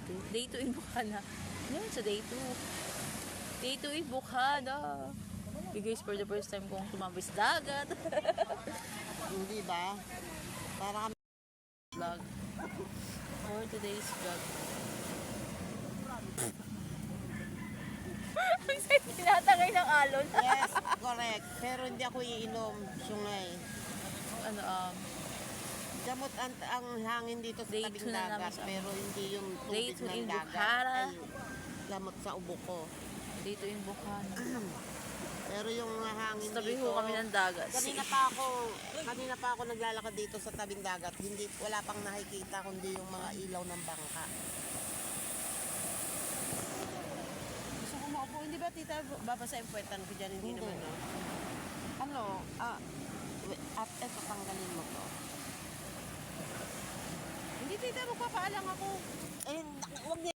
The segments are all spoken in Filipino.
2. Day 2 in Bukana. Yan, sa day 2. Day 2 in Bukana. You guys, for the first time kong tumambay sa dagat. Hindi ba? Para kami Vlog. For today's vlog. Ang sa'yo tinatangay ng alon. yes, correct. Pero hindi ako iinom, sungay. Ano, Gamot ang hangin dito sa Day tabing 2 na namin dagat, sa- pero hindi yung Day tubig 2 ng in dagat. Bukhara. Ay, gamot sa ubo ko. day 2 in Bukana. Pero yung hangin Tabi dito, ho kami ng dagat. kanina pa ako naglalakad dito sa tabing dagat. Wala pang nakikita kundi yung mga ilaw ng bangka. Gusto ko maupo. Hindi ba tita, babasa yung puwetan ko dyan? Hindi naman, no? Ano? At eto, tanggalin mo to. Hindi tita, magpapaalang ako. Eh, huwag niya.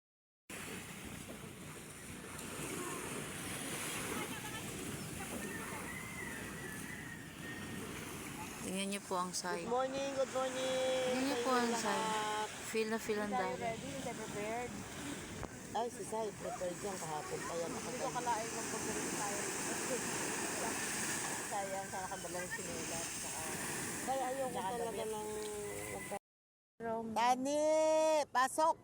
Tingnan niyo po ang Good sign. morning, good morning. Tingnan niyo po sa ang inyo sign. lahat. Feel na feel ang dagat. Ready? Is that prepared? Ay, si Sai, prepared yan kahapon pa yan. Hindi ko kalain mag-prepared tayo. Sayang, sana kadala ng sinulat. Kaya ayoko talaga ng... Tani! Pasok!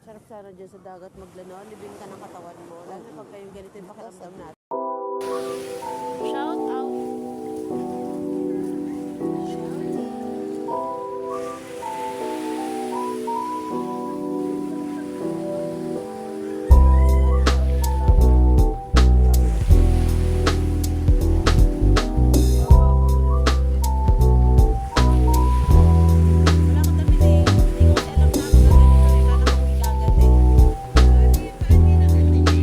Sarap sana dyan sa dagat maglano. Libin ka ng katawan mo. Lalo na pag kayong ganito yung pakiramdam natin. Shout out. Wala akong damit eh. Hindi ko kasi alam na ako ganito eh. Kala ko ilagan eh.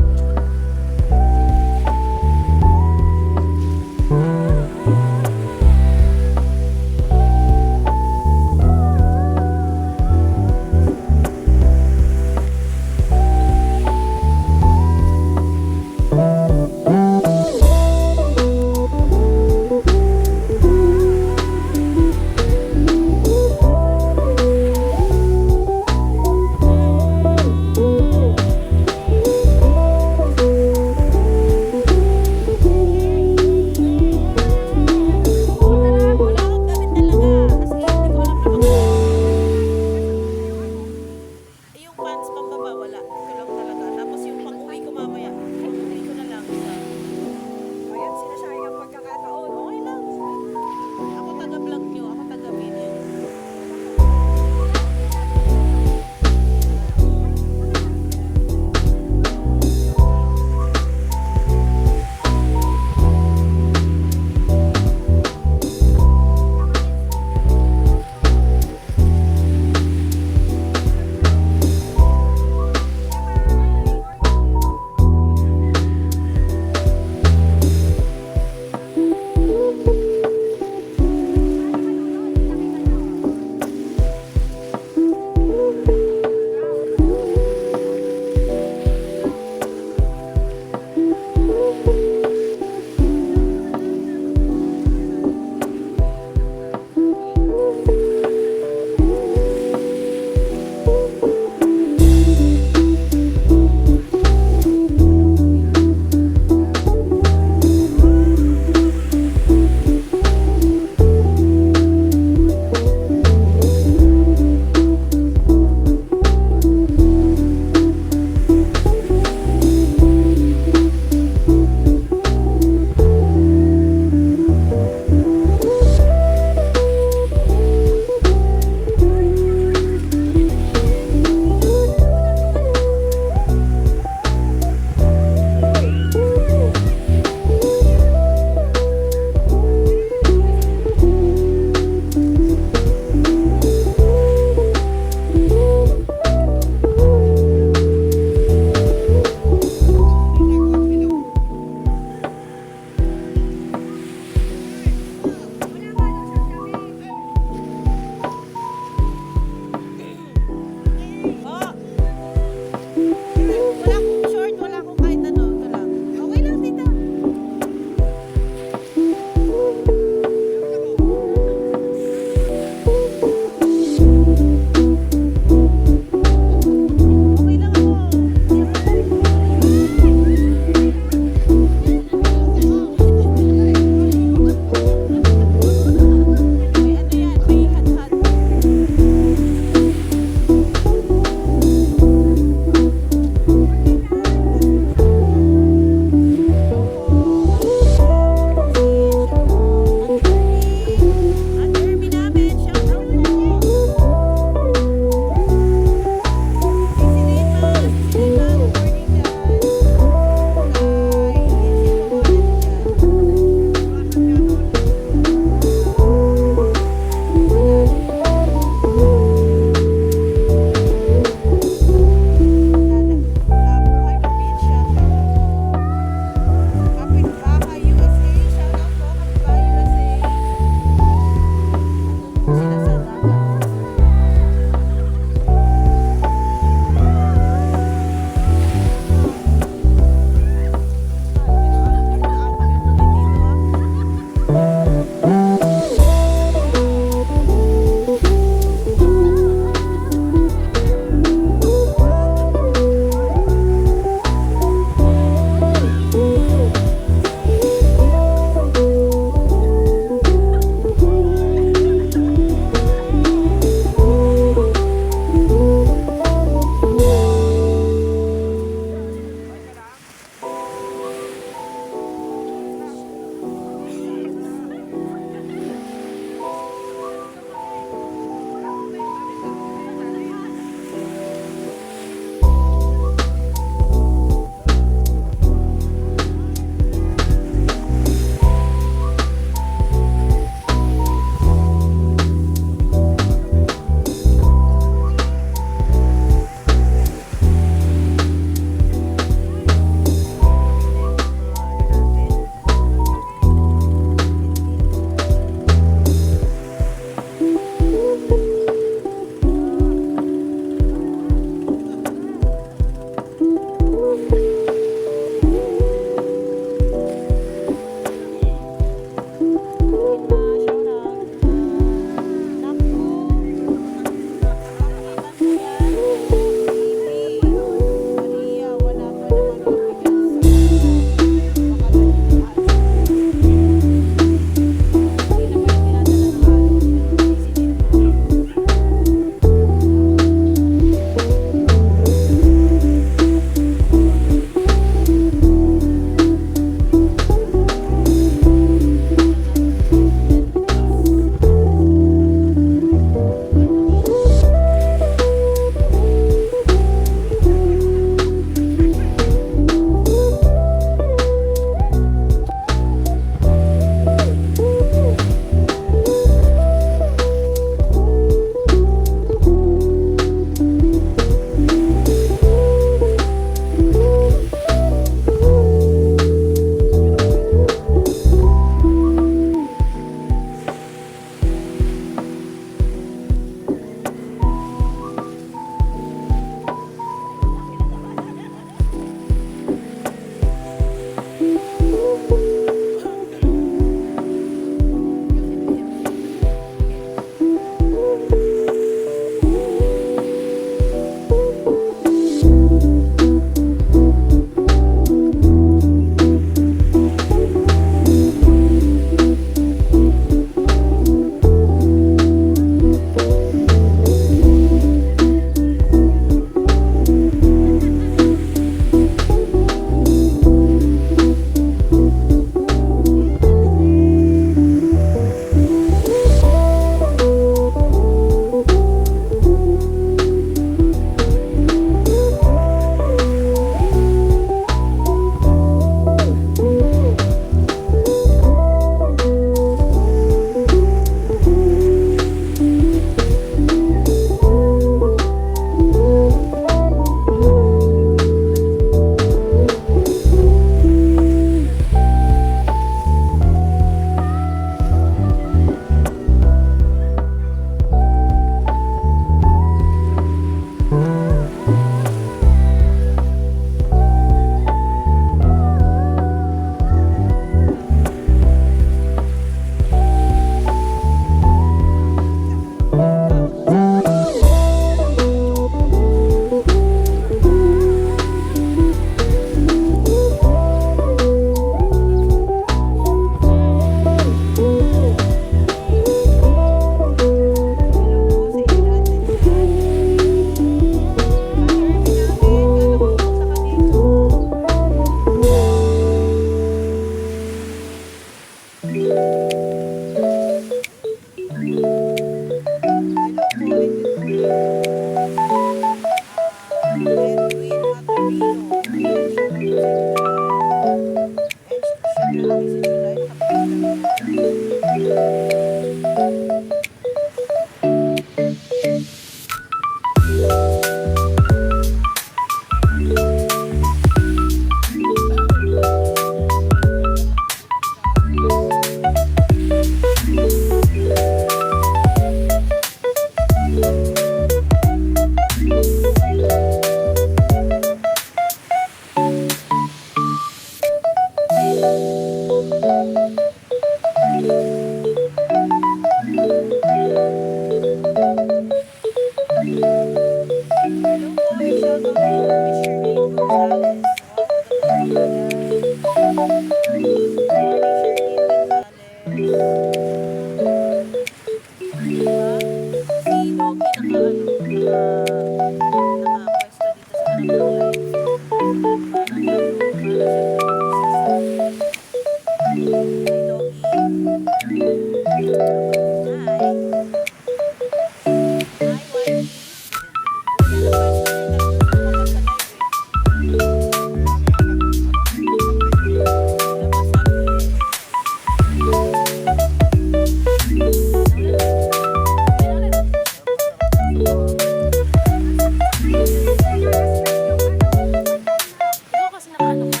Ikaw kasi nakaano ka.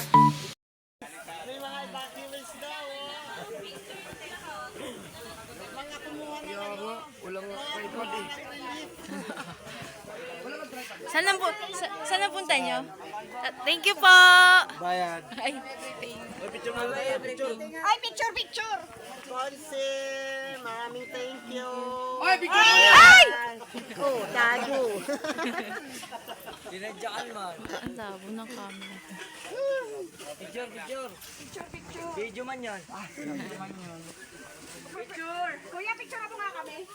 Saan ang punta nyo? Thank you po! Bayad. Ay, Ay, picture, picture! Konse, maraming thank you. Ay, bigyan mo! ay! Oh, tago. Dinadyakan man. Ang labo ng camera. Picture, picture. Video man yan. Kuya, picture mo nga kami.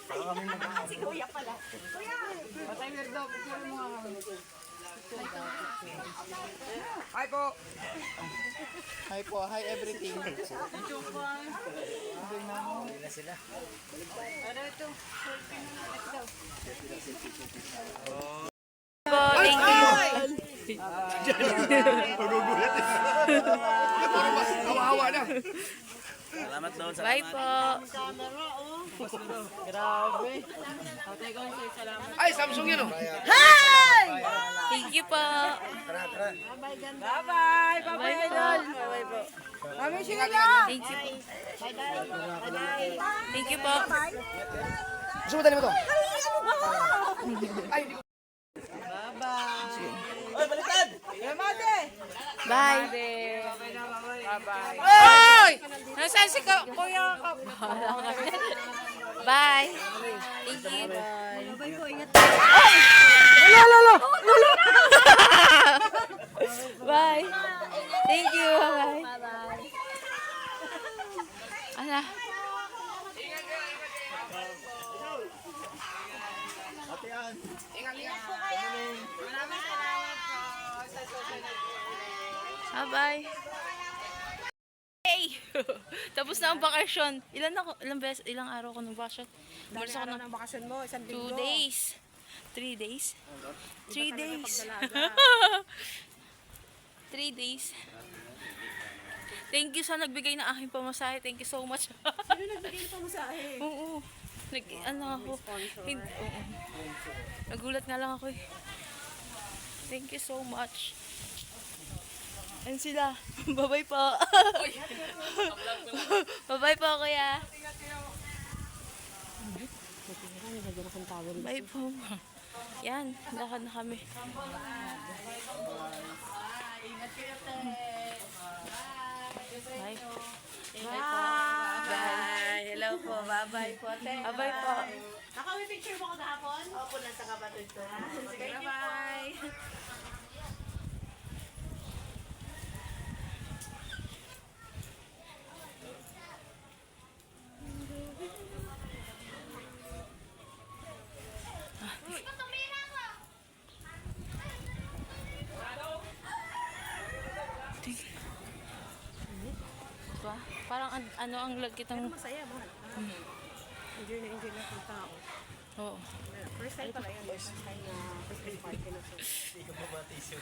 Si Kuya pala. Kuya! Patay merdo, picture mo nga kami. Hi po. Hi po, hi everything. Po, thank you. Kawawa na. Bye po. Ay, Samsung yun oh. Thank you po. Bye-bye! Bye po. Kami sila! Thank you po. Thank you po. Gusto mo tali mo to? Ay, hindi ko. Bye. Oy! Nasaan si Kuya? Bye. Thank you. Bye po, ingat. Lolo! Bye. Thank you. Bye. Ala. Bye. Hey! Tapos na ang bakasyon. Ilang araw ko ng bakasyon? Umalis ako ng bakasyon mo, isang 2 days. 3 days? 3 days. 3 days. Thank you sa nagbigay ng aking pamasahe. Thank you so much. Sino nagbigay pa mo sa akin? Oo. Ano ako. Oo. Nagulat nga lang ako eh. Thank you so much. And sila. Bye-bye po. Bye-bye po, kuya. Bye po. Yan, lakad na kami. Bye. Bye po. Bye. Hello po. Bye-bye po. Bye-bye po. Nakawin picture mo ko kahapon? Opo, nasa kabatid ko. Sige, bye. Diba? Parang ano ang lagkit ng... Masaya ba? Enjoy na kung tao. Oo. First time pala yun. First time na birthday party na siya. Hindi ko pa batisyon.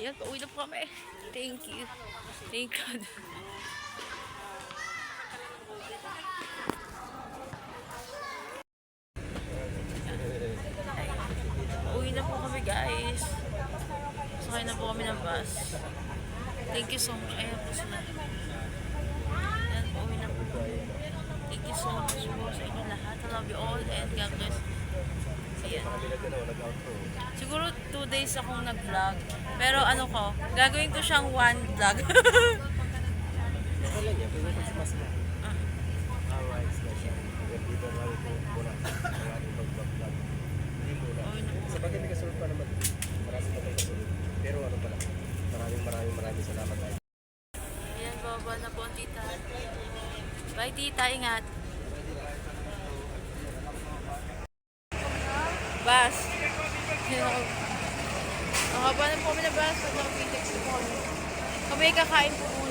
Yan, pauwi na po kami. Thank you. Thank God. guys. Sakay na po kami ng bus. Thank you so much. Ayan po sila. Ayan po, uwi na po. Thank you so much po sa inyo lahat. I love you all and God bless. Ayan. Siguro 2 days akong nag-vlog. Pero ano ko, gagawin ko siyang 1 vlog. Sa bagay may kasunod pa naman. Marami pa tayo kasunod. Pero ano pala, maraming salamat tayo. Ayan, baba na po ang tita. Bye tita, ingat. Bus. Nakaba na po kami na bus. Pag nakapitex na po kami. Kami kakain po muna.